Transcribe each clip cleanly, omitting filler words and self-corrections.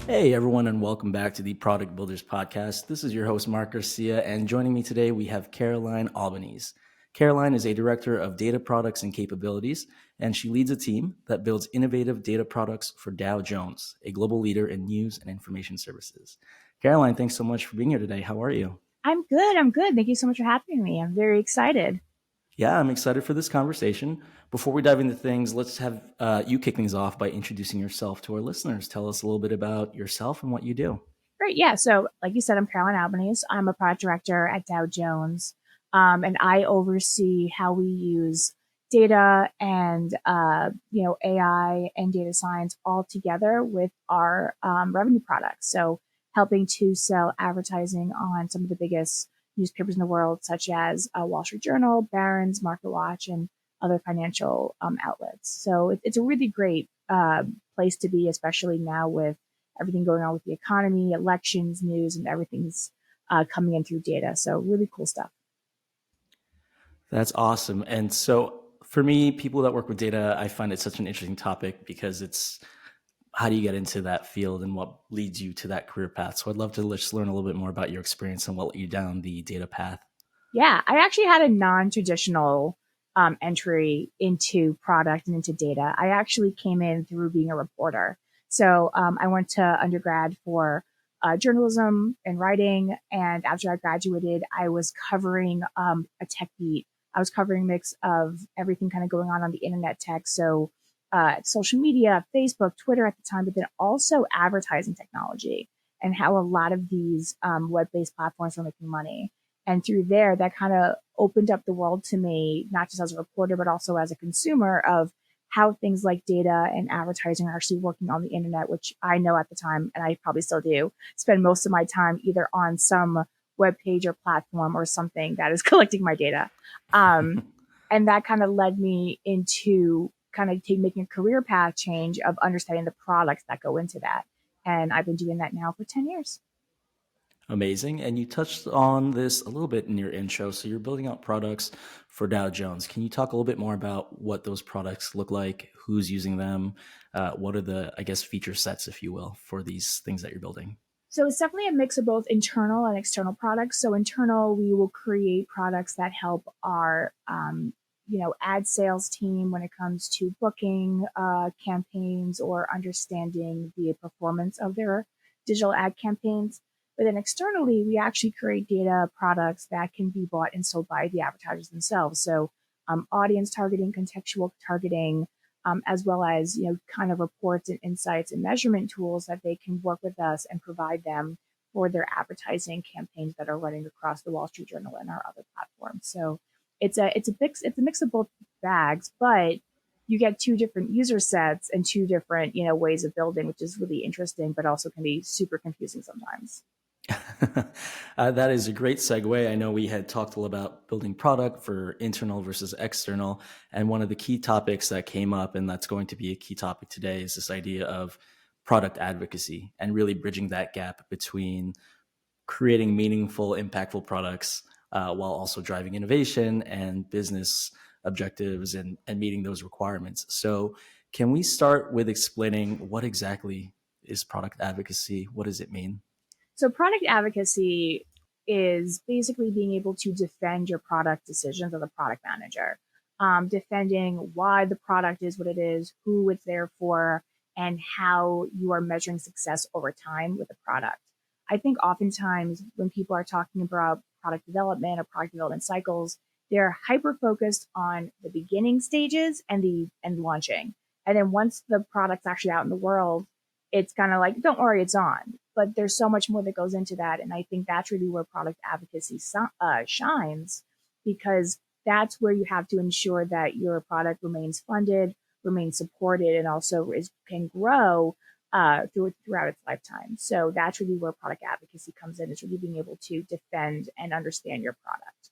Hey, everyone, and welcome back to the Product Builders Podcast. This is your host, Mark Garcia, and joining me today, we have Caroline Albanese. Caroline is a director of data products and capabilities, and she leads a team that builds innovative data products for Dow Jones, a global leader in news and information services. Caroline, thanks so much for being here today. How are you? I'm good. I'm good. Thank you so much for having me. I'm very excited. Yeah, I'm excited for this conversation. Before we dive into things, let's have you kick things off by introducing yourself to our listeners. Tell us a little bit about yourself and what you do. Great. Yeah. So, like you said, I'm Caroline Albanese. I'm a product director at Dow Jones, and I oversee how we use data and AI and data science all together with our revenue products. So, helping to sell advertising on some of the biggest newspapers in the world, such as Wall Street Journal, Barron's, MarketWatch, and other financial outlets. So, it's a really great place to be, especially now with everything going on with the economy, elections, news, and everything's coming in through data. So really cool stuff. That's awesome. And so for me, people that work with data, I find it such an interesting topic because it's how do you get into that field and what leads you to that career path? So I'd love to just learn a little bit more about your experience and what led you down the data path. Yeah, I actually had a non-traditional entry into product and into data. I actually came in through being a reporter. So I went to undergrad for journalism and writing, and after I graduated, I was covering a tech beat. I was covering a mix of everything kind of going on the internet tech. So social media, Facebook, Twitter at the time, but then also advertising technology and how a lot of these web-based platforms were making money. And through there, that kind of opened up the world to me, not just as a reporter, but also as a consumer of how things like data and advertising are actually working on the internet, which I know at the time, and I probably still do, spend most of my time either on some web page or platform or something that is collecting my data. Um, and that kind of led me into kind of making a career path change of understanding the products that go into that. And I've been doing that now for 10 years. Amazing. And you touched on this a little bit in your intro. So you're building out products for Dow Jones. Can you talk a little bit more about what those products look like, who's using them, what are the, I guess, feature sets, if you will, for these things that you're building? So it's definitely a mix of both internal and external products. So internal, we will create products that help our, ad sales team when it comes to booking campaigns or understanding the performance of their digital ad campaigns. But then externally, we actually create data products that can be bought and sold by the advertisers themselves. So audience targeting, contextual targeting, as well as kind of reports and insights and measurement tools that they can work with us and provide them for their advertising campaigns that are running across the Wall Street Journal and our other platforms. So it's a mix of both bags, but you get two different user sets and two different ways of building, which is really interesting, but also can be super confusing sometimes. That is a great segue. I know we had talked a little about building product for internal versus external. And one of the key topics that came up, and that's going to be a key topic today, is this idea of product advocacy and really bridging that gap between creating meaningful, impactful products while also driving innovation and business objectives and meeting those requirements. So, can we start with explaining what exactly is product advocacy? What does it mean? So product advocacy is basically being able to defend your product decisions as a product manager, defending why the product is what it is, who it's there for, and how you are measuring success over time with the product. I think oftentimes when people are talking about product development or product development cycles, they're hyper focused on the beginning stages and launching. And then once the product's actually out in the world, it's kind of like, don't worry, it's on. But there's so much more that goes into that. And I think that's really where product advocacy shines, because that's where you have to ensure that your product remains funded, remains supported, and also can grow throughout its lifetime. So that's really where product advocacy comes in. It's really being able to defend and understand your product.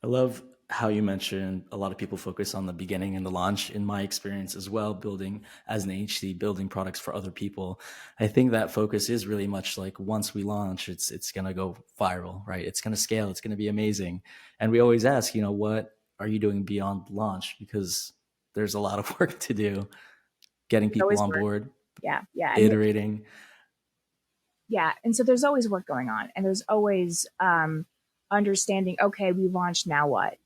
I love how you mentioned a lot of people focus on the beginning and the launch. In my experience as well, building as an HC, building products for other people, I think that focus is really much like once we launch, it's gonna go viral, right? It's gonna scale, it's gonna be amazing. And we always ask, what are you doing beyond launch? Because there's a lot of work to do, getting There's people always on work. board. Yeah. And iterating. yeah. And so there's always work going on, and there's always understanding, okay, we launched, now what?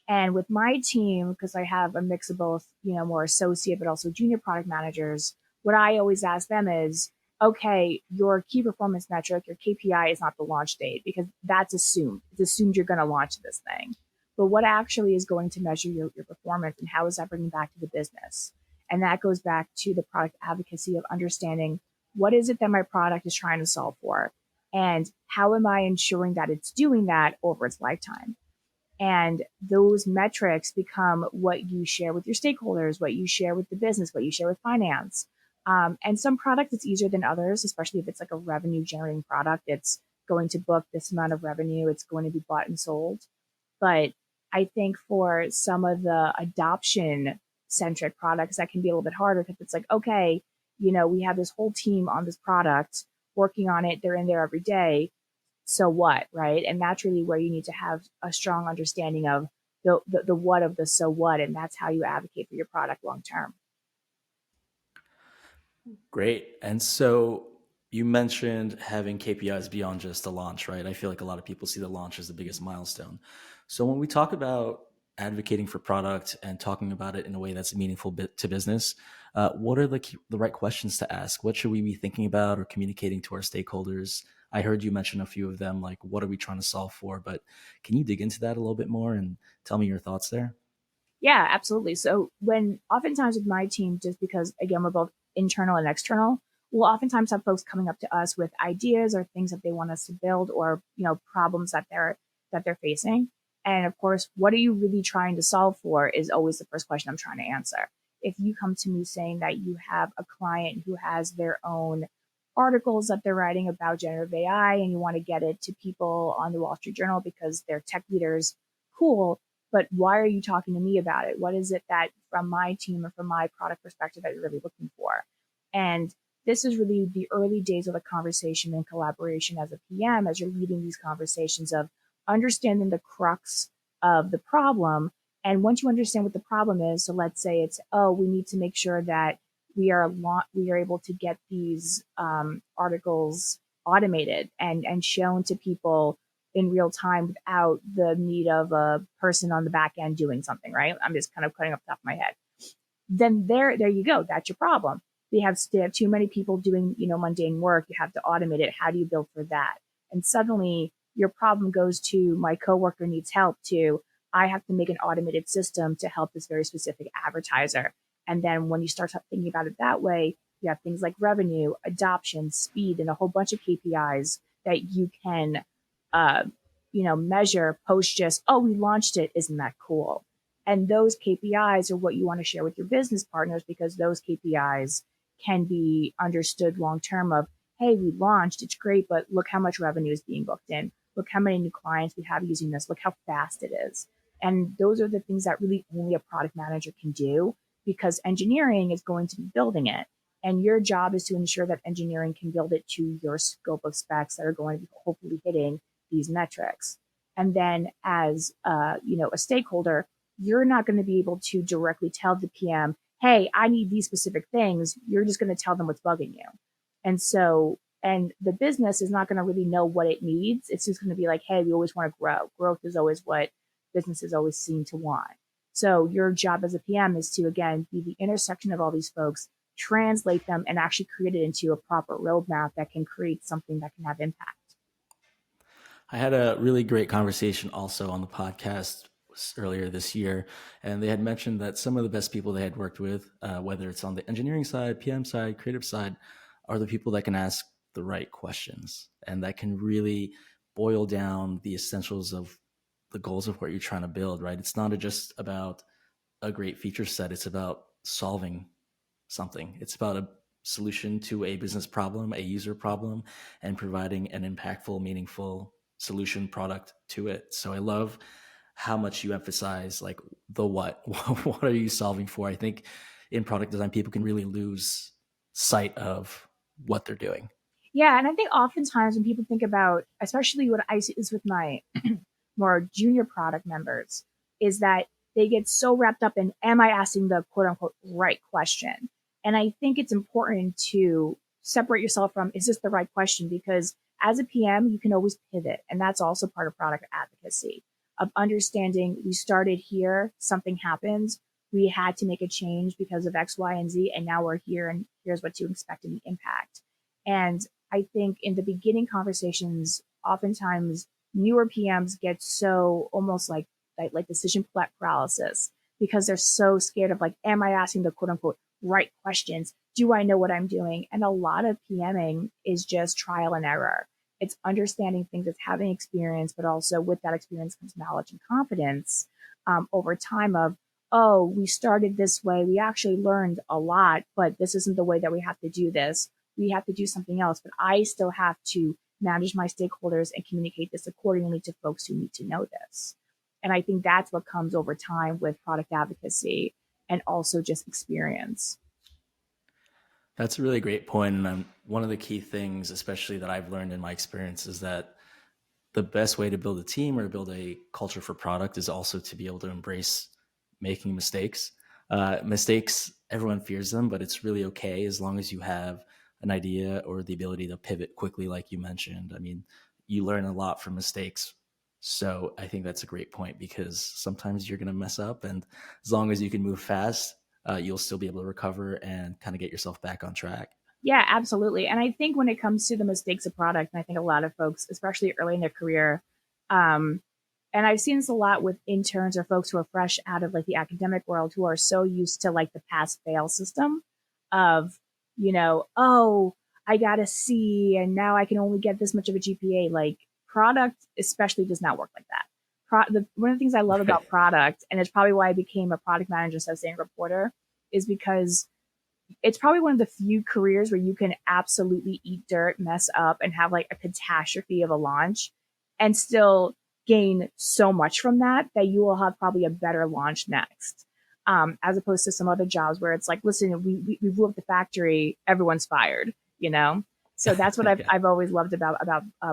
And with my team, because I have a mix of both, more associate, but also junior product managers, what I always ask them is, okay, your key performance metric, your KPI is not the launch date because that's assumed. It's assumed you're going to launch this thing. But what actually is going to measure your performance, and how is that bringing back to the business? And that goes back to the product advocacy of understanding what is it that my product is trying to solve for? And how am I ensuring that it's doing that over its lifetime? And those metrics become what you share with your stakeholders, what you share with the business, what you share with finance. And some products it's easier than others, especially if it's like a revenue generating product. It's going to book this amount of revenue, it's going to be bought and sold. But I think for some of the adoption centric products, that can be a little bit harder because it's like, okay, we have this whole team on this product working on it. They're in there every day. So what, right? And that's really where you need to have a strong understanding of the what of the so what. And that's how you advocate for your product long term. Great. And so you mentioned having KPIs beyond just the launch, right? I feel like a lot of people see the launch as the biggest milestone. So when we talk about advocating for product and talking about it in a way that's meaningful to business, what are the right questions to ask? What should we be thinking about or communicating to our stakeholders? I heard you mention a few of them, like what are we trying to solve for? But can you dig into that a little bit more and tell me your thoughts there? Yeah, absolutely. So when oftentimes with my team, just because again, we're both internal and external, we'll oftentimes have folks coming up to us with ideas or things that they want us to build, or, problems that they're facing. And of course, what are you really trying to solve for is always the first question I'm trying to answer. If you come to me saying that you have a client who has their own articles that they're writing about generative AI and you want to get it to people on the Wall Street Journal because they're tech leaders, cool, but why are you talking to me about it? What is it that from my team or from my product perspective that you're really looking for? And this is really the early days of the conversation and collaboration as a PM, as you're leading these conversations of understanding the crux of the problem. And once you understand what the problem is, so let's say it's, oh, we need to make sure that we are able to get these articles automated and shown to people in real time without the need of a person on the back end doing something, right? I'm just kind of cutting off the top of my head. Then there you go. That's your problem. They have too many people doing, mundane work. You have to automate it. How do you build for that? And suddenly your problem goes to my coworker needs help to I have to make an automated system to help this very specific advertiser. And then when you start thinking about it that way, you have things like revenue, adoption, speed, and a whole bunch of KPIs that you can uh, measure post just, oh, we launched it. Isn't that cool? And those KPIs are what you want to share with your business partners because those KPIs can be understood long term of, hey, we launched, it's great, but look how much revenue is being booked in. Look how many new clients we have using this. Look how fast it is. And those are the things that really only a product manager can do because engineering is going to be building it. And your job is to ensure that engineering can build it to your scope of specs that are going to be hopefully hitting these metrics. And then as a stakeholder, you're not going to be able to directly tell the PM, hey, I need these specific things. You're just going to tell them what's bugging you. And the business is not going to really know what it needs. It's just going to be like, hey, we always want to grow. Growth is always what businesses always seem to want. So your job as a PM is to, again, be the intersection of all these folks, translate them, and actually create it into a proper roadmap that can create something that can have impact. I had a really great conversation also on the podcast earlier this year, and they had mentioned that some of the best people they had worked with, whether it's on the engineering side, PM side, creative side, are the people that can ask the right questions and that can really boil down the essentials of the goals of what you're trying to build, right? It's not just about a great feature set, it's about solving something. It's about a solution to a business problem, a user problem, and providing an impactful, meaningful solution product to it. So I love how much you emphasize like the what. What are you solving for? I think in product design, people can really lose sight of what they're doing. Yeah, and I think oftentimes when people think about, especially what I see is with my more junior product members, is that they get so wrapped up in, am I asking the quote unquote right question? And I think it's important to separate yourself from, is this the right question? Because as a PM, you can always pivot. And that's also part of product advocacy, of understanding we started here, something happened, we had to make a change because of X, Y, and Z, and now we're here, and here's what to expect in the impact. And I think in the beginning conversations, oftentimes newer PMs get so almost like decision paralysis because they're so scared of like, am I asking the quote unquote right questions? Do I know what I'm doing? And a lot of PMing is just trial and error. It's understanding things, it's having experience, but also with that experience comes knowledge and confidence over time of, oh, we started this way. We actually learned a lot, but this isn't the way that we have to do this. We have to do something else, but I still have to manage my stakeholders and communicate this accordingly to folks who need to know this. And I think that's what comes over time with product advocacy and also just experience. That's a really great point. And one of the key things, especially that I've learned in my experience, is that the best way to build a team or build a culture for product is also to be able to embrace making mistakes. Mistakes, everyone fears them, but it's really okay as long as you have an idea or the ability to pivot quickly, like you mentioned. I mean, you learn a lot from mistakes. So I think that's a great point because sometimes you're going to mess up. And as long as you can move fast, you'll still be able to recover and kind of get yourself back on track. Yeah, absolutely. And I think when it comes to the mistakes of product, and I think a lot of folks, especially early in their career, um, and I've seen this a lot with interns or folks who are fresh out of like the academic world who are so used to like the pass fail system of, oh, I got a C and now I can only get this much of a GPA. Like product especially does not work like that. One of the things I love Right. about product, and it's probably why I became a product manager instead of saying reporter, is because it's probably one of the few careers where you can absolutely eat dirt, mess up, and have like a catastrophe of a launch and still gain so much from that that you will have probably a better launch next. As opposed to some other jobs where it's like, listen, we blew up the factory, everyone's fired, you know? So that's what Yeah. I've always loved about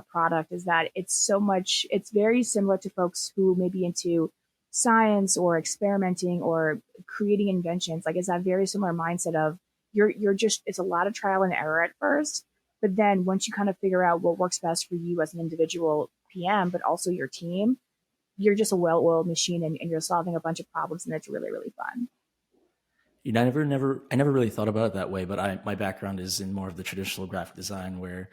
product is that it's so much, it's very similar to folks who may be into science or experimenting or creating inventions. Like it's that very similar mindset of you're just it's a lot of trial and error at first, but then once you kind of figure out what works best for you as an individual PM, but also your team, you're just a well-oiled machine and you're solving a bunch of problems and it's really, really fun. You know, I never really thought about it that way, but my background is in more of the traditional graphic design where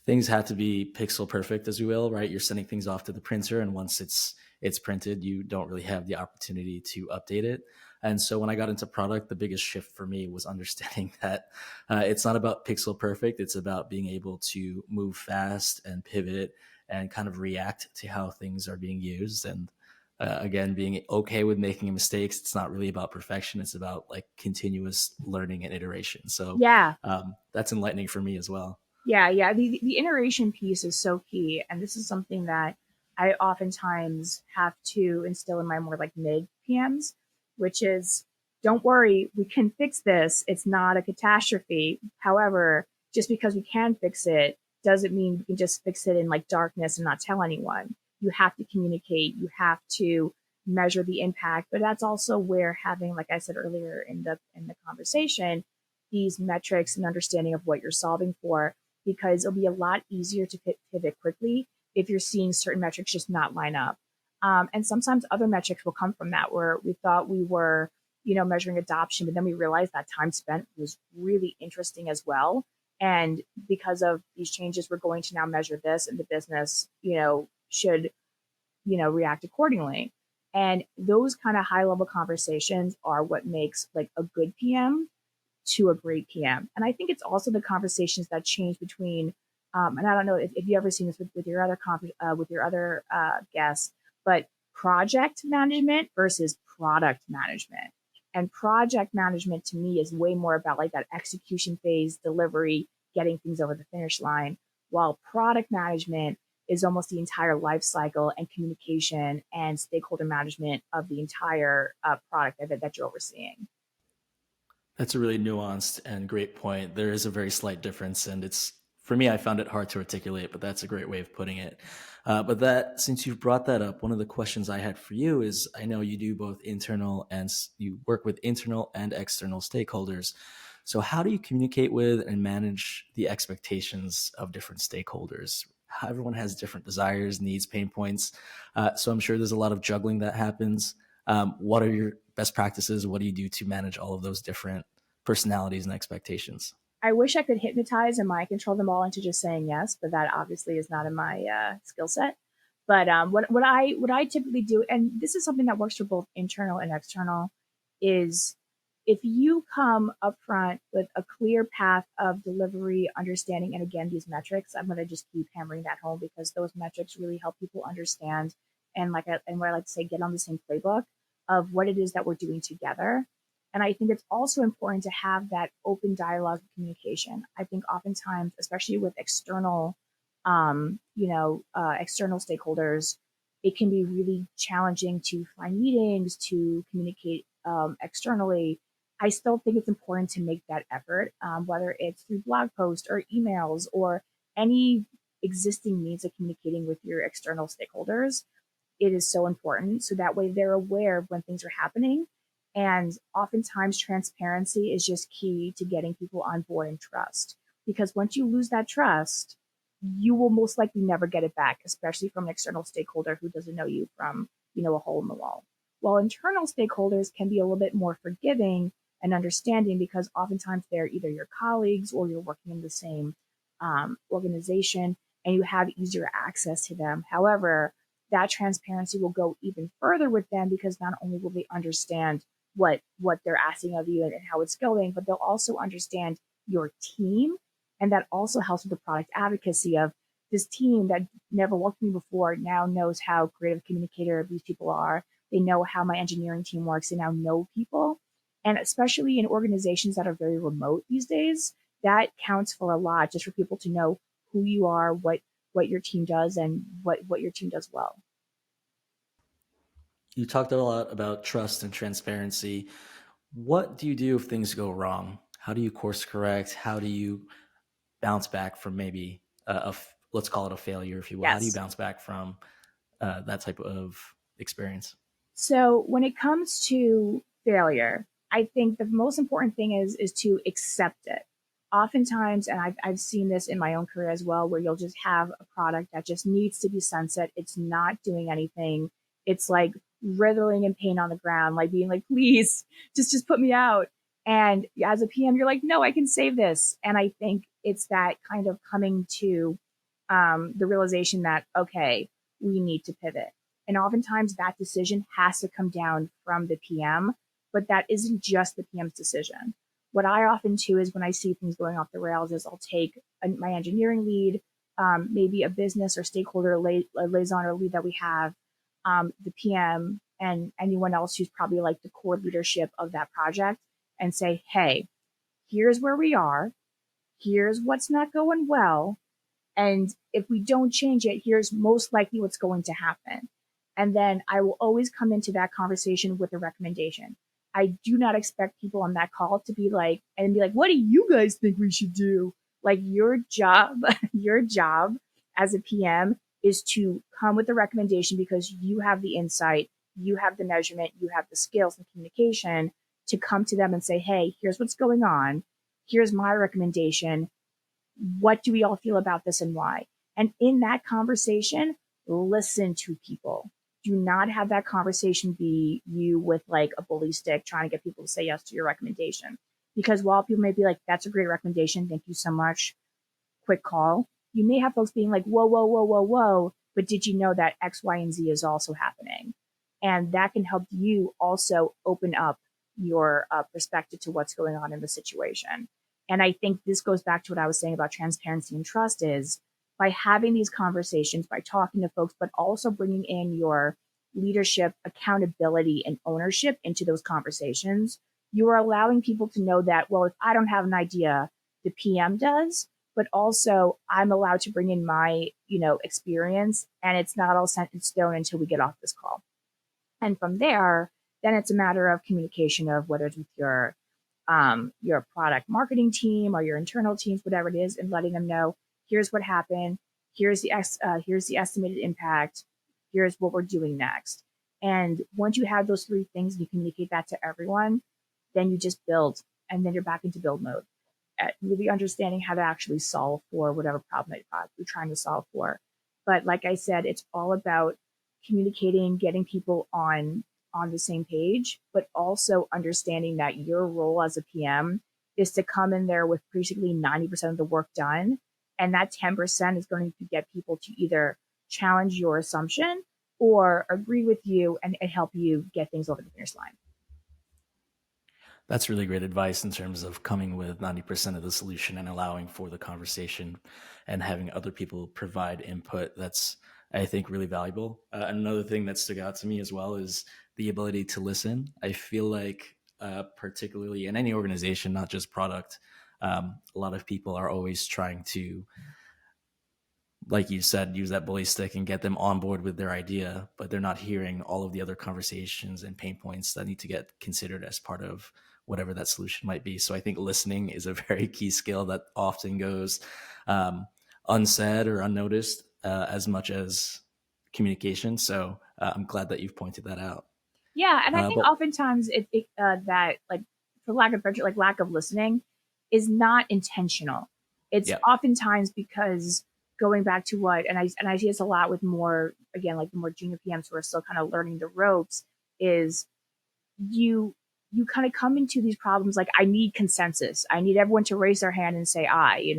things have to be pixel perfect, as you will, right? You're sending things off to the printer, and once it's printed, you don't really have the opportunity to update it. And so when I got into product, the biggest shift for me was understanding that it's not about pixel perfect. It's about being able to move fast and pivot and kind of react to how things are being used. And again, being okay with making mistakes. It's not really about perfection. It's about like continuous learning and iteration. So Yeah, that's enlightening for me as well. yeah. The iteration piece is so key. And this is something that I oftentimes have to instill in my more like mid PMs, which is don't worry, we can fix this. It's not a catastrophe. However, just because we can fix it doesn't mean we can just fix it in like darkness and not tell anyone. You have to communicate, you have to measure the impact. But that's also where having, like I said earlier in the conversation, these metrics and understanding of what you're solving for because it'll be a lot easier to pivot quickly if you're seeing certain metrics just not line up. And sometimes other metrics will come from that where we thought we were, measuring adoption, but then we realized that time spent was really interesting as well. And because of these changes, we're going to now measure this and the business, should, react accordingly. And those kind of high level conversations are what makes like a good PM to a great PM. And I think it's also the conversations that change between, and I don't know if you ever seen this with your other with your other guests, but project management versus product management. And project management to me is way more about like that execution phase, delivery, getting things over the finish line, while product management is almost the entire life cycle and communication and stakeholder management of the entire product that you're overseeing. That's a really nuanced and great point. There is a very slight difference, and it's for me, I found it hard to articulate, but that's a great way of putting it. But that, since you've brought that up, one of the questions I had for you is I know you do both internal and you work with internal and external stakeholders. So how do you communicate with and manage the expectations of different stakeholders? How everyone has different desires, needs, pain points. So I'm sure there's a lot of juggling that happens. What are your best practices? What do you do to manage all of those different personalities and expectations? I wish I could hypnotize and mind control them all into just saying yes, but that obviously is not in my skill set. But what I typically do, and this is something that works for both internal and external, is if you come up front with a clear path of delivery, understanding, and again these metrics, I'm going to just keep hammering that home because those metrics really help people understand and what I like to say, get on the same playbook of what it is that we're doing together. And I think it's also important to have that open dialogue and communication. I think oftentimes, especially with external stakeholders, it can be really challenging to find meetings, to communicate externally. I still think it's important to make that effort, whether it's through blog posts or emails or any existing means of communicating with your external stakeholders. It is so important. So that way they're aware of when things are happening. And oftentimes transparency is just key to getting people on board and trust. Because once you lose that trust, you will most likely never get it back, especially from an external stakeholder who doesn't know you from, a hole in the wall. While internal stakeholders can be a little bit more forgiving and understanding because oftentimes they're either your colleagues or you're working in the same organization and you have easier access to them. However, that transparency will go even further with them because not only will they understand what they're asking of you and how it's going, but they'll also understand your team. And that also helps with the product advocacy of this team that never worked with me before now knows how creative communicator these people are. They know how my engineering team works. They now know people. And especially in organizations that are very remote these days, that counts for a lot just for people to know who you are, what your team does and what your team does well. You talked a lot about trust and transparency. What do you do if things go wrong? How do you course correct? How do you bounce back from maybe let's call it a failure, if you will? How do you Yes. bounce back from that type of experience? So when it comes to failure, I think the most important thing is to accept it. Oftentimes, and I've seen this in my own career as well, where you'll just have a product that just needs to be sunset. It's not doing anything. It's like writhing in pain on the ground, like being like, please, just put me out. And as a PM, you're like, no, I can save this. And I think it's that kind of coming to the realization that, okay, we need to pivot. And oftentimes that decision has to come down from the PM, but that isn't just the PM's decision. What I often do is when I see things going off the rails is I'll take my engineering lead, maybe a business or stakeholder liaison or lead that we have, the PM and anyone else who's probably like the core leadership of that project and say, hey, here's where we are. Here's what's not going well. And if we don't change it, here's most likely what's going to happen. And then I will always come into that conversation with a recommendation. I do not expect people on that call to be like, what do you guys think we should do? Like your job, your job as a PM is to come with a recommendation because you have the insight, you have the measurement, you have the skills and communication to come to them and say, hey, here's what's going on. Here's my recommendation. What do we all feel about this and why? And in that conversation, listen to people. Do not have that conversation be you with like a bully stick trying to get people to say yes to your recommendation. Because while people may be like, that's a great recommendation, thank you so much, quick call, you may have folks being like, whoa, whoa, whoa, whoa, whoa, but did you know that X, Y, and Z is also happening? And that can help you also open up your perspective to what's going on in the situation. And I think this goes back to what I was saying about transparency and trust is by having these conversations, by talking to folks, but also bringing in your leadership, accountability, and ownership into those conversations, you are allowing people to know that, well, if I don't have an idea, the PM does, but also I'm allowed to bring in my, experience and it's not all set in stone until we get off this call. And from there, then it's a matter of communication of whether it's with your product marketing team or your internal teams, whatever it is, and letting them know, here's what happened, here's the estimated impact, here's what we're doing next. And once you have those three things and you communicate that to everyone, then you just build and then you're back into build mode, really understanding how to actually solve for whatever problem that you're trying to solve for. But like I said, it's all about communicating, getting people on the same page, but also understanding that your role as a PM is to come in there with basically 90% of the work done. And that 10% is going to get people to either challenge your assumption or agree with you and help you get things over the finish line. That's really great advice in terms of coming with 90% of the solution and allowing for the conversation and having other people provide input. That's, I think, really valuable. Another thing that stuck out to me as well is the ability to listen. I feel like, particularly in any organization, not just product, a lot of people are always trying to, like you said, use that bully stick and get them on board with their idea, but they're not hearing all of the other conversations and pain points that need to get considered as part of whatever that solution might be. So I think listening is a very key skill that often goes unsaid or unnoticed as much as communication. So I'm glad that you've pointed that out. Yeah, and I think But oftentimes that, like, for lack of better, like lack of listening is not intentional. It's yeah, oftentimes because, going back to what, and I see this a lot with more, again, like the more junior PMs who are still kind of learning the ropes, is you kind of come into these problems like, I need consensus. I need everyone to raise their hand and say I.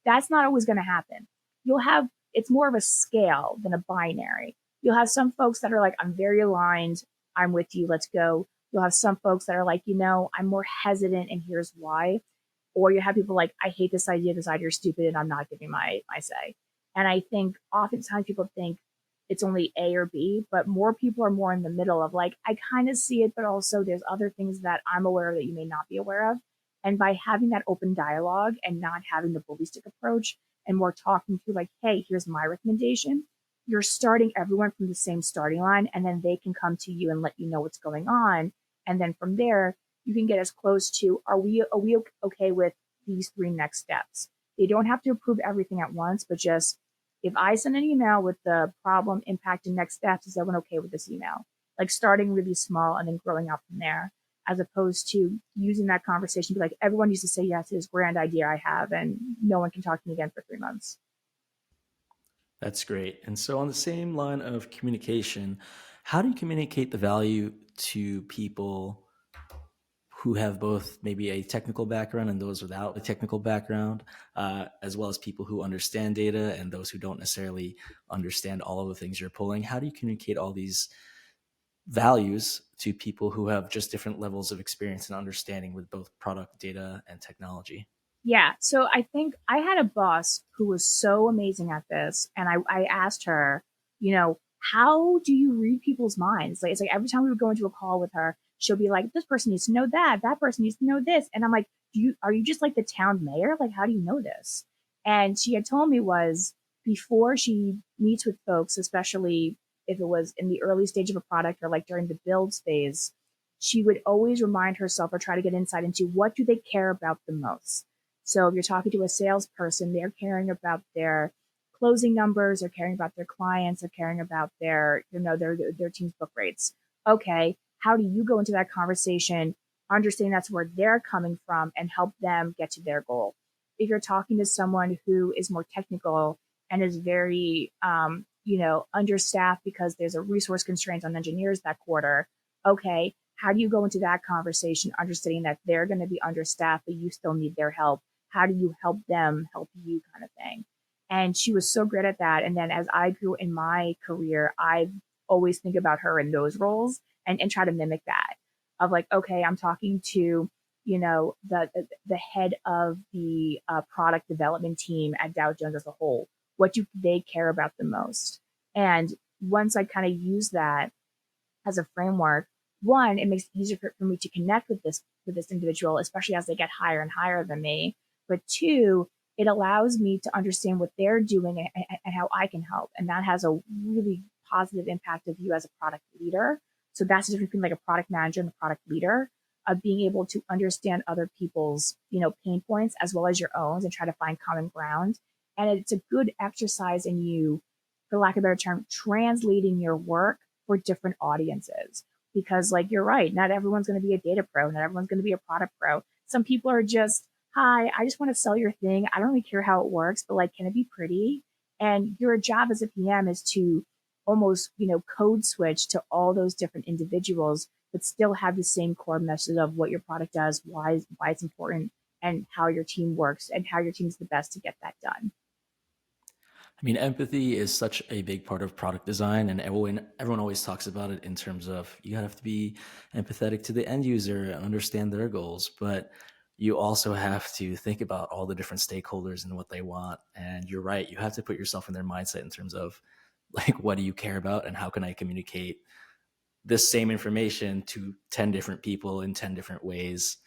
That's not always going to happen. You'll have, it's more of a scale than a binary. You'll have some folks that are like, I'm very aligned. I'm with you. Let's go. You'll have some folks that are like, I'm more hesitant and here's why. Or you have people like, I hate this idea. This idea is stupid and I'm not giving my say. And I think oftentimes people think it's only A or B, but more people are more in the middle of like, I kind of see it, but also there's other things that I'm aware of that you may not be aware of. And by having that open dialogue and not having the bully stick approach and more talking through like, hey, here's my recommendation, you're starting everyone from the same starting line, and then they can come to you and let you know what's going on. And then from there, you can get as close to, are we okay with these three next steps? They don't have to approve everything at once, but just, if I send an email with the problem, impact, and next steps, is everyone okay with this email? Like starting really small and then growing up from there, as opposed to using that conversation to be like, everyone needs to say yes to this grand idea I have, and no one can talk to me again for 3 months. that's great. And so, on the same line of communication, how do you communicate the value to people who have both maybe a technical background and those without a technical background, as well as people who understand data and those who don't necessarily understand all of the things you're pulling? How do you communicate all these values to people who have just different levels of experience and understanding with both product, data, and technology? Yeah. So I think I had a boss who was so amazing at this. And I asked her, how do you read people's minds? Like, it's like every time we would go into a call with her, she'll be like, this person needs to know that person needs to know this. And I'm like, are you just like the town mayor? Like, how do you know this? And she had told me was, before she meets with folks, especially if it was in the early stage of a product or like during the build phase, she would always remind herself or try to get insight into what do they care about the most. So if you're talking to a salesperson, they're caring about their closing numbers, they're caring about their clients, they're caring about their team's book rates. Okay, how do you go into that conversation, understanding that's where they're coming from, and help them get to their goal? If you're talking to someone who is more technical and is very understaffed because there's a resource constraint on engineers that quarter, okay, how do you go into that conversation understanding that they're going to be understaffed, but you still need their help? How do you help them help you, kind of thing? And she was so great at that. And then as I grew in my career, I always think about her in those roles and try to mimic that, of like, okay, I'm talking to, the head of the product development team at Dow Jones as a whole. What do they care about the most? And once I kind of use that as a framework, one, it makes it easier for me to connect with this individual, especially as they get higher and higher than me. But two, it allows me to understand what they're doing and how I can help. And that has a really positive impact of you as a product leader. So that's the difference between like a product manager and a product leader, of being able to understand other people's, pain points as well as your own, and try to find common ground. And it's a good exercise in you, for lack of a better term, translating your work for different audiences. Because like, you're right, not everyone's going to be a data pro, not everyone's going to be a product pro. Some people are just, hi, I just want to sell your thing. I don't really care how it works, but like, can it be pretty? And your job as a PM is to almost, code switch to all those different individuals, but still have the same core message of what your product does, why it's important, and how your team works and how your team's the best to get that done. I mean, empathy is such a big part of product design, and everyone always talks about it in terms of you have to be empathetic to the end user and understand their goals, but you also have to think about all the different stakeholders and what they want. And you're right, you have to put yourself in their mindset in terms of like, what do you care about, and how can I communicate this same information to 10 different people in 10 different ways,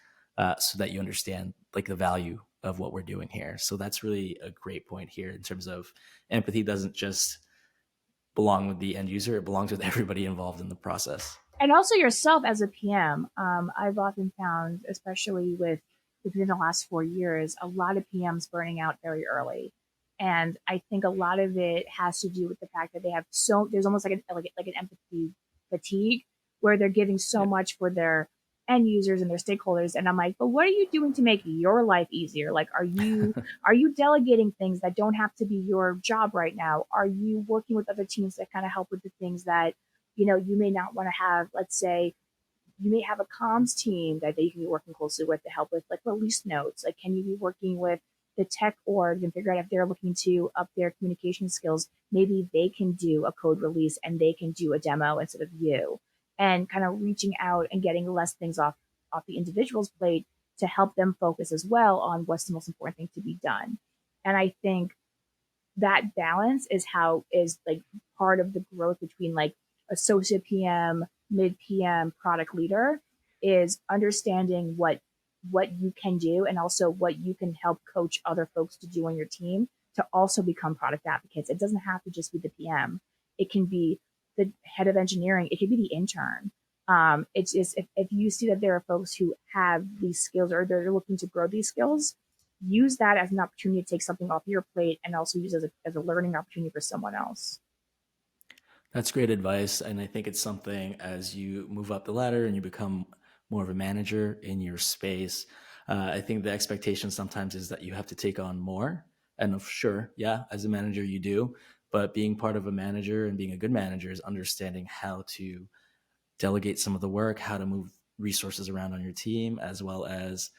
so that you understand like the value of what we're doing here. So that's really a great point here in terms of empathy doesn't just belong with the end user, it belongs with everybody involved in the process. And also yourself as a PM. I've often found, especially within the last 4 years, a lot of PMs burning out very early. And I think a lot of it has to do with the fact that they have there's almost like an empathy fatigue where they're giving so Yeah. much for their end users and their stakeholders. And I'm like, but what are you doing to make your life easier? Like, are you delegating things that don't have to be your job right now? Are you working with other teams that kind of help with the things that you may not want to have? Let's say you may have a comms team that you can be working closely with to help with like release notes. Like, can you be working with the tech org and figure out if they're looking to up their communication skills? Maybe they can do a code release and they can do a demo instead of you, and kind of reaching out and getting less things off the individual's plate to help them focus as well on what's the most important thing to be done. And I think that balance is like part of the growth between like associate PM, mid PM, product leader, is understanding what you can do and also what you can help coach other folks to do on your team to also become product advocates. It doesn't have to just be the PM. It can be the head of engineering. It could be the intern. It's just if you see that there are folks who have these skills or they're looking to grow these skills, use that as an opportunity to take something off your plate and also use it as a learning opportunity for someone else. That's great advice. And I think it's something as you move up the ladder and you become more of a manager in your space. I think the expectation sometimes is that you have to take on more. And sure, yeah, as a manager, you do. But being part of a manager and being a good manager is understanding how to delegate some of the work, how to move resources around on your team, as well as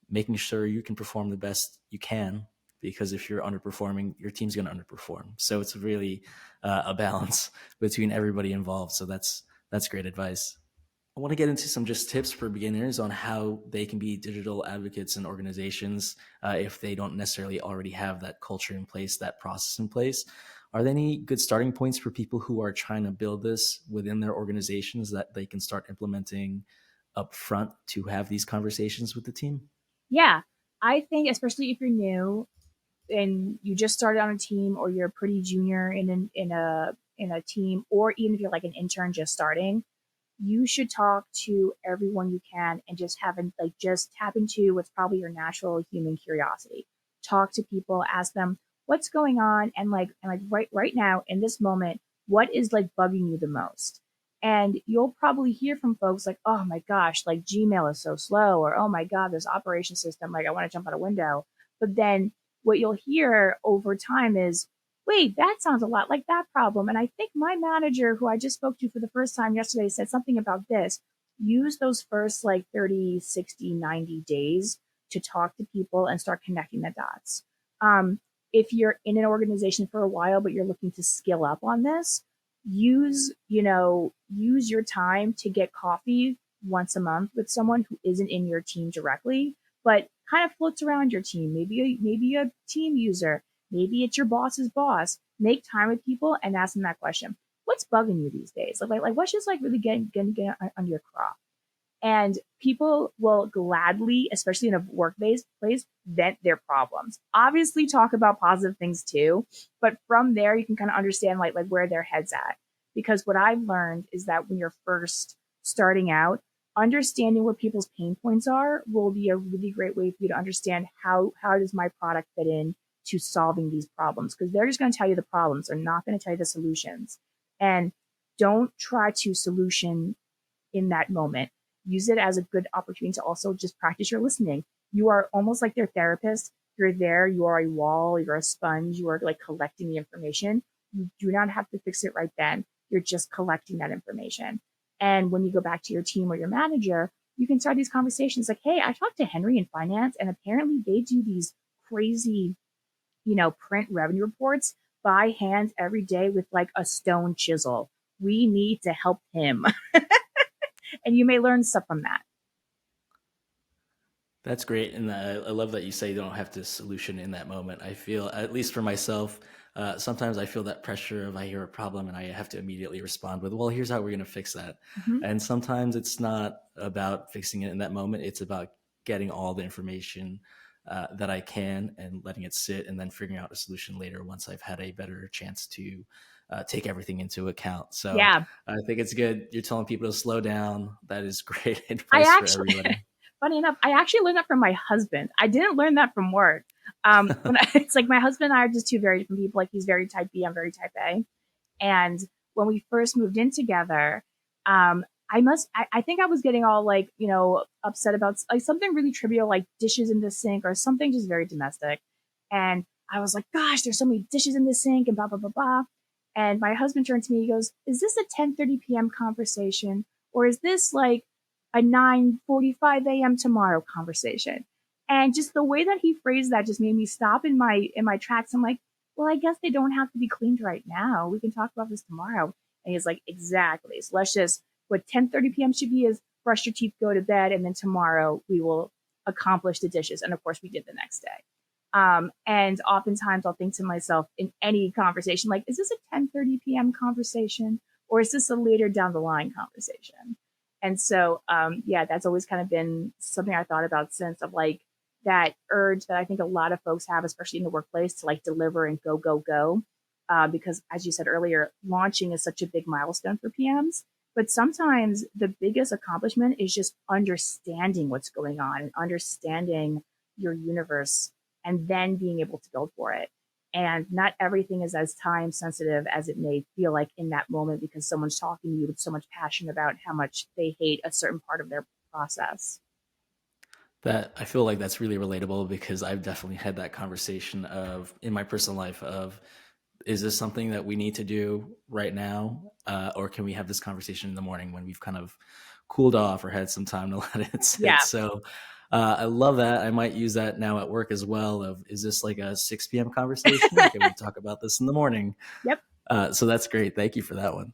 making sure you can perform the best you can. Because if you're underperforming, your team's going to underperform. So it's really a balance between everybody involved. So that's great advice. I want to get into some just tips for beginners on how they can be digital advocates in organizations, if they don't necessarily already have that culture in place, that process in place. Are there any good starting points for people who are trying to build this within their organizations that they can start implementing up front to have these conversations with the team? Yeah, I think especially if you're new and you just started on a team or you're pretty junior in a team, or even if you're like an intern just starting, you should talk to everyone you can and just just tap into what's probably your natural human curiosity. Talk to people, ask them what's going on, and right now in this moment, what is like bugging you the most? And you'll probably hear from folks like, oh my gosh, like Gmail is so slow, or oh my God, this operation system, like I want to jump out a window. But then what you'll hear over time is, wait, that sounds a lot like that problem. And I think my manager, who I just spoke to for the first time yesterday, said something about this. Use those first like 30, 60, 90 days to talk to people and start connecting the dots. If you're in an organization for a while, but you're looking to skill up on this, use your time to get coffee once a month with someone who isn't in your team directly, but kind of floats around your team. Maybe a team user. Maybe it's your boss's boss. Make time with people and ask them that question. What's bugging you these days? Like what's just like really getting under your crop? And people will gladly, especially in a work-based place, vent their problems. Obviously, talk about positive things too, but from there you can kind of understand like where their head's at. Because what I've learned is that when you're first starting out, understanding where people's pain points are will be a really great way for you to understand how does my product fit in to solving these problems. Because they're just going to tell you the problems, they're not going to tell you the solutions. And don't try to solution in that moment. use it as a good opportunity to also just practice your listening. You are almost like their therapist. You're there, you are a wall, you're a sponge, you are like collecting the information. You do not have to fix it right then. You're just collecting that information. And when you go back to your team or your manager, you can start these conversations like, hey, I talked to Henry in finance, and apparently they do these crazy, print revenue reports by hand every day with like a stone chisel. We need to help him. And you may learn stuff from that. That's great, and I love that you say you don't have to solution in that moment. I feel, at least for myself, sometimes I feel that pressure of I hear a problem and I have to immediately respond with, "Well, here's how we're going to fix that." Mm-hmm. And sometimes it's not about fixing it in that moment; it's about getting all the information that I can and letting it sit, and then figuring out a solution later once I've had a better chance to take everything into account. So Yeah. I think it's good. You're telling people to slow down. That is great I advice for actually, everybody. funny enough, I actually learned that from my husband. I didn't learn that from work. It's like my husband and I are just two very different people. Like he's very type B, I'm very type A. And when we first moved in together, I think I was getting all like, upset about like something really trivial, like dishes in the sink or something just very domestic. And I was like, gosh, there's so many dishes in the sink and blah, blah, blah, blah. And my husband turned to me, he goes, is this a 10:30 p.m. conversation? Or is this like a 9:45 a.m. tomorrow conversation? And just the way that he phrased that just made me stop in my tracks. I'm like, well, I guess they don't have to be cleaned right now. We can talk about this tomorrow. And he's like, exactly. So let's just, what 10:30 p.m. should be is brush your teeth, go to bed, and then tomorrow we will accomplish the dishes. And of course, we did the next day. And oftentimes I'll think to myself in any conversation, like, is this a 10:30 p.m. conversation or is this a later down the line conversation? And so, yeah, that's always kind of been something I thought about since of like that urge that I think a lot of folks have, especially in the workplace, to like deliver and go, go, go. Because as you said earlier, launching is such a big milestone for PMs. But sometimes the biggest accomplishment is just understanding what's going on and understanding your universe and then being able to build for it. And not everything is as time sensitive as it may feel like in that moment because someone's talking to you with so much passion about how much they hate a certain part of their process. That I feel like that's really relatable because I've definitely had that conversation of in my personal life of, is this something that we need to do right now, or can we have this conversation in the morning when we've kind of cooled off or had some time to let it sit? Yeah. So I love that. I might use that now at work as well. Of, is this like a 6 p.m. conversation? Can we talk about this in the morning? Yep. So that's great. Thank you for that one.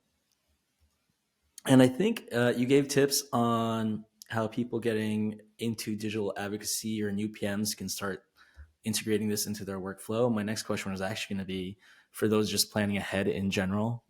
And I think you gave tips on how people getting into digital advocacy or new PMs can start integrating this into their workflow. My next question was actually going to be for those just planning ahead in general.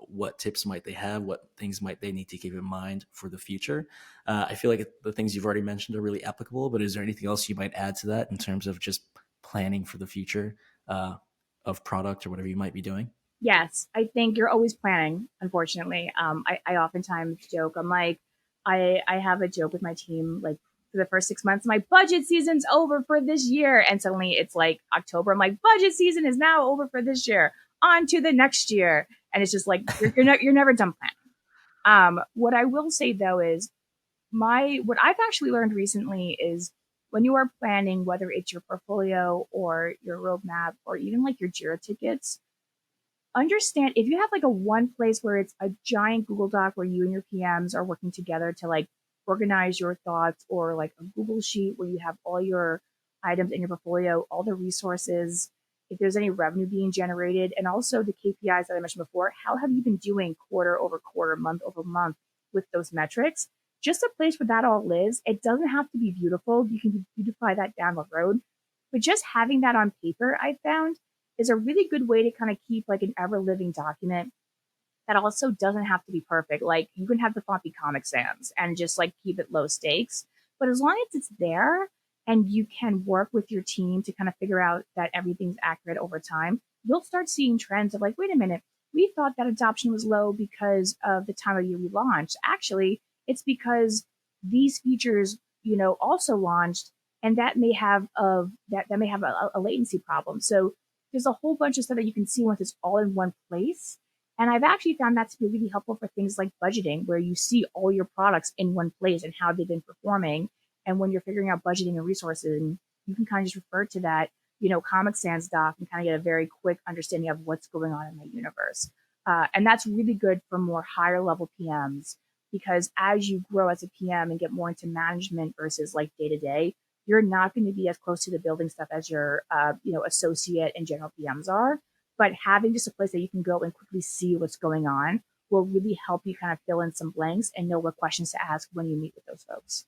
What tips might they have? What things might they need to keep in mind for the future? I feel like the things you've already mentioned are really applicable, but is there anything else you might add to that in terms of just planning for the future of product or whatever you might be doing? Yes, I think you're always planning, unfortunately. I oftentimes joke, I'm like, I have a joke with my team, like for the first 6 months, my budget season's over for this year. And suddenly it's like October. I'm like, budget season is now over for this year. On to the next year. And it's just like, you're never done planning. What I will say though is what I've actually learned recently is when you are planning, whether it's your portfolio or your roadmap or even like your Jira tickets, understand if you have like a one place where it's a giant Google Doc where you and your PMs are working together to like organize your thoughts or like a Google sheet where you have all your items in your portfolio, all the resources, if there's any revenue being generated, and also the KPIs that I mentioned before, how have you been doing quarter over quarter, month over month with those metrics? Just a place where that all lives. It doesn't have to be beautiful. You can beautify that down the road. But just having that on paper, I found is a really good way to kind of keep like an ever living document that also doesn't have to be perfect. Like you can have the font be Comic Sans and just like keep it low stakes. But as long as it's there and you can work with your team to kind of figure out that everything's accurate over time, you'll start seeing trends of like, wait a minute, we thought that adoption was low because of the time of year we launched. Actually, it's because these features, also launched and that may have a latency problem. So there's a whole bunch of stuff that you can see once it's all in one place. And I've actually found that to be really helpful for things like budgeting, where you see all your products in one place and how they've been performing. And when you're figuring out budgeting and resources, you can kind of just refer to that, Comic Sans doc and kind of get a very quick understanding of what's going on in my universe. And that's really good for more higher level PMs because as you grow as a PM and get more into management versus like day to day, you're not going to be as close to the building stuff as your, associate and general PMs are. But having just a place that you can go and quickly see what's going on will really help you kind of fill in some blanks and know what questions to ask when you meet with those folks.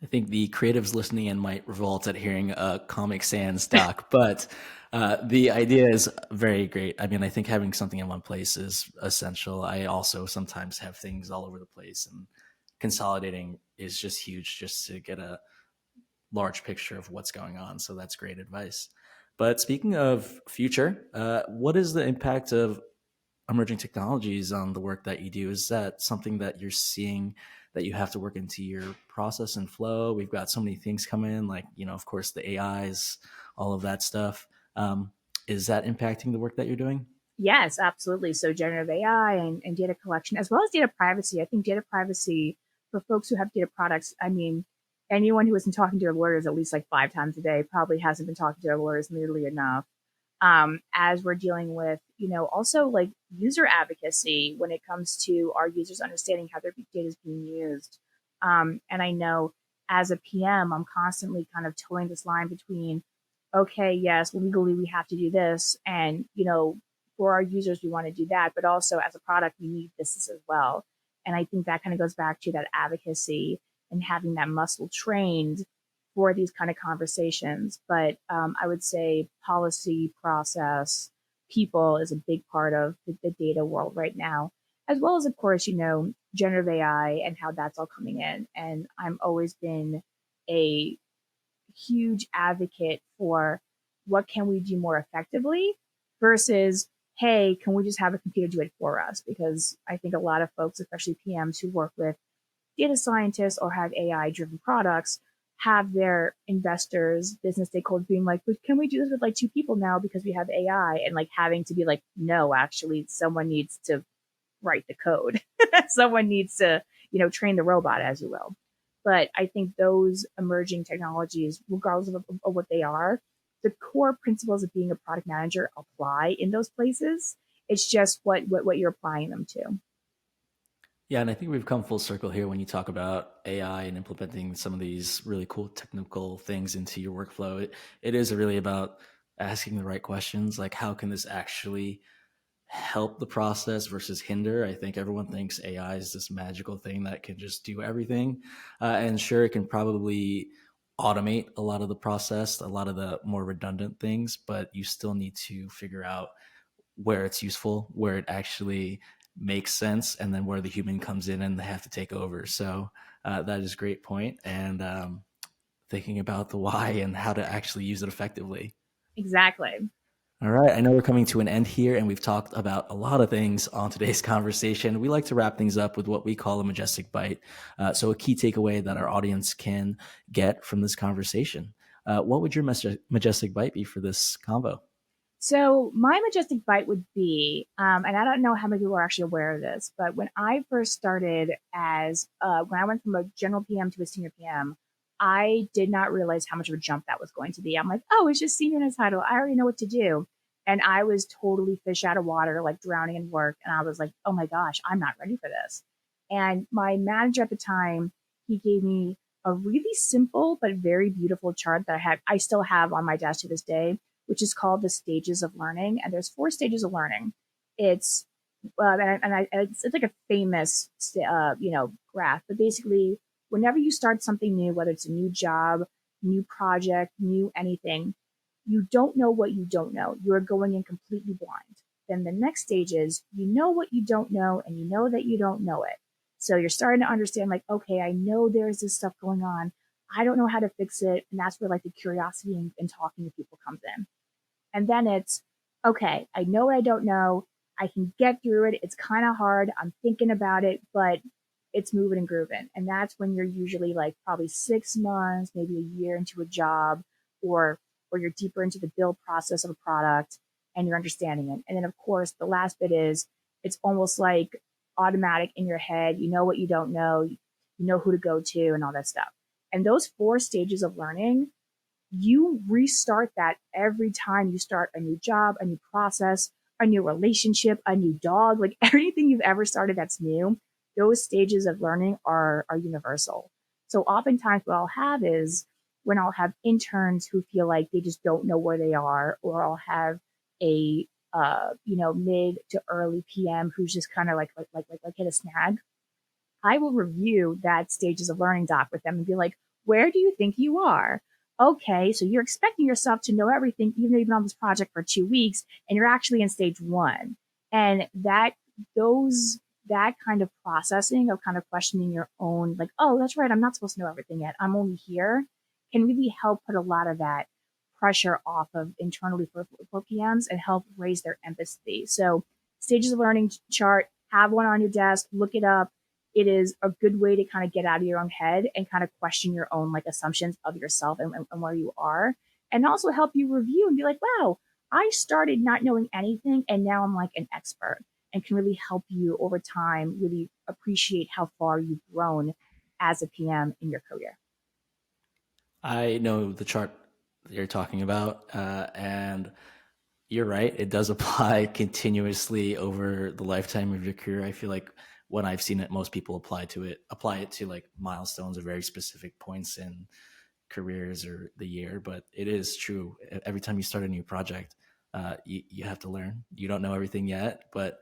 I think the creatives listening in might revolt at hearing a Comic Sans doc, but the idea is very great. I mean, I think having something in one place is essential. I also sometimes have things all over the place, and consolidating is just huge just to get a large picture of what's going on. So that's great advice. But speaking of future, what is the impact of emerging technologies on the work that you do? Is that something that you're seeing that you have to work into your process and flow? We've got so many things coming in, like, of course, the AIs, all of that stuff. Is that impacting the work that you're doing? Yes, absolutely. So generative AI and data collection, as well as data privacy. I think data privacy for folks who have data products, I mean, anyone who isn't talking to their lawyers at least like 5 times a day probably hasn't been talking to their lawyers nearly enough. As we're dealing with, also like user advocacy when it comes to our users understanding how their data is being used. And I know as a PM, I'm constantly kind of towing this line between, okay, yes, legally we have to do this. And, for our users, we want to do that. But also as a product, we need this as well. And I think that kind of goes back to that advocacy and having that muscle trained for these kind of conversations. But I would say policy, process, people is a big part of the data world right now, as well as, of course, generative AI and how that's all coming in. And I'm always been a huge advocate for what can we do more effectively versus, hey, can we just have a computer do it for us? Because I think a lot of folks, especially PMs who work with data scientists or have AI driven products, have their investors, business stakeholders being like, but can we do this with like 2 people now because we have AI? And like having to be like, no, actually, someone needs to write the code. Someone needs to, train the robot, as you will. But I think those emerging technologies, regardless of what they are, the core principles of being a product manager apply in those places. It's just what you're applying them to. Yeah, and I think we've come full circle here when you talk about AI and implementing some of these really cool technical things into your workflow. It is really about asking the right questions, like how can this actually help the process versus hinder? I think everyone thinks AI is this magical thing that can just do everything. And sure, it can probably automate a lot of the process, a lot of the more redundant things, but you still need to figure out where it's useful, where it actually makes sense, and then where the human comes in and they have to take over. So that is a great point. And thinking about the why and how to actually use it effectively. Exactly. All right. I know we're coming to an end here, and we've talked about a lot of things on today's conversation. We like to wrap things up with what we call a Majestyk bite. So, a key takeaway that our audience can get from this conversation. What would your Majestyk bite be for this convo? So my Majestyk bite would be, and I don't know how many people are actually aware of this, but when I first started when I went from a general PM to a senior PM, I did not realize how much of a jump that was going to be. I'm like, oh, it's just senior in a title. I already know what to do. And I was totally fish out of water, like drowning in work. And I was like, oh my gosh, I'm not ready for this. And my manager at the time, he gave me a really simple but very beautiful chart that I still have on my desk to this day, which is called the stages of learning. And there's 4 stages of learning. It's it's like a famous graph, but basically, whenever you start something new, whether it's a new job, new project, new anything, you don't know what you don't know. You're going in completely blind. Then the next stage is you know what you don't know, and you know that you don't know it. So you're starting to understand, like, okay, I know there's this stuff going on. I don't know how to fix it. And that's where like the curiosity and talking to people comes in. And then it's, okay, I know what I don't know. I can get through it. It's kind of hard. I'm thinking about it, but it's moving and grooving. And that's when you're usually like probably 6 months, maybe a year into a job, or you're deeper into the build process of a product and you're understanding it. And then of course the last bit is It's almost like automatic in your head. You know what you don't know, you know who to go to, and all that stuff. And those 4 stages of learning, you restart that every time you start a new job, a new process, a new relationship, a new dog, like everything you've ever started that's new. Those stages of learning are universal. So oftentimes what I'll have is when I'll have interns who feel like they just don't know where they are, or I'll have a mid to early PM who's just kind of like hit a snag. I will review that stages of learning doc with them and be like, where do you think you are? Okay, so you're expecting yourself to know everything, even though you've been on this project for 2 weeks, and you're actually in stage 1. And those, that kind of processing of kind of questioning your own, like, oh, that's right, I'm not supposed to know everything yet. I'm only here, can really help put a lot of that pressure off of internally for PMs and help raise their empathy. So stages of learning chart, have one on your desk, look it up. It is a good way to kind of get out of your own head and kind of question your own like assumptions of yourself and where you are, and also help you review and be like, wow, I started not knowing anything and now I'm like an expert, and can really help you over time really appreciate how far you've grown as a PM in your career. I know the chart that you're talking about, and you're right. It does apply continuously over the lifetime of your career. I feel like when I've seen it, most people apply it to like milestones or very specific points in careers or the year. But it is true. Every time you start a new project, you have to learn. You don't know everything yet, but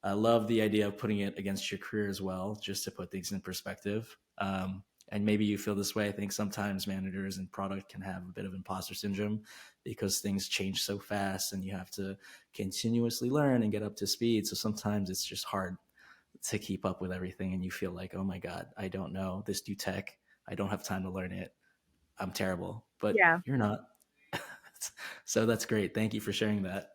I love the idea of putting it against your career as well, just to put things in perspective. And maybe you feel this way. I think sometimes managers and product can have a bit of imposter syndrome because things change so fast and you have to continuously learn and get up to speed. So sometimes it's just hard to keep up with everything and you feel like, oh my God, I don't know this new tech. I don't have time to learn it. I'm terrible, but Yeah. you're not. So that's great. Thank you for sharing that.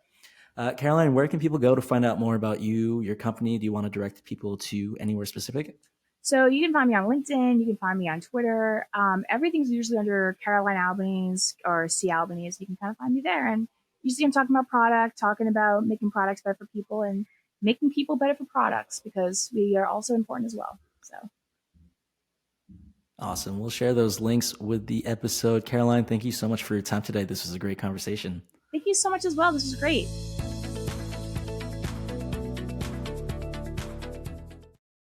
Caroline, where can people go to find out more about you, your company? Do you want to direct people to anywhere specific? So you can find me on LinkedIn. You can find me on Twitter. Everything's usually under Caroline Albanese or C Albanese. You can kind of find me there. And usually I'm talking about product, talking about making products better for people and making people better for products, because we are also important as well. So Awesome. We'll share those links with the episode. Caroline, thank you so much for your time today. This was a great conversation. thank you so much as well. This was great.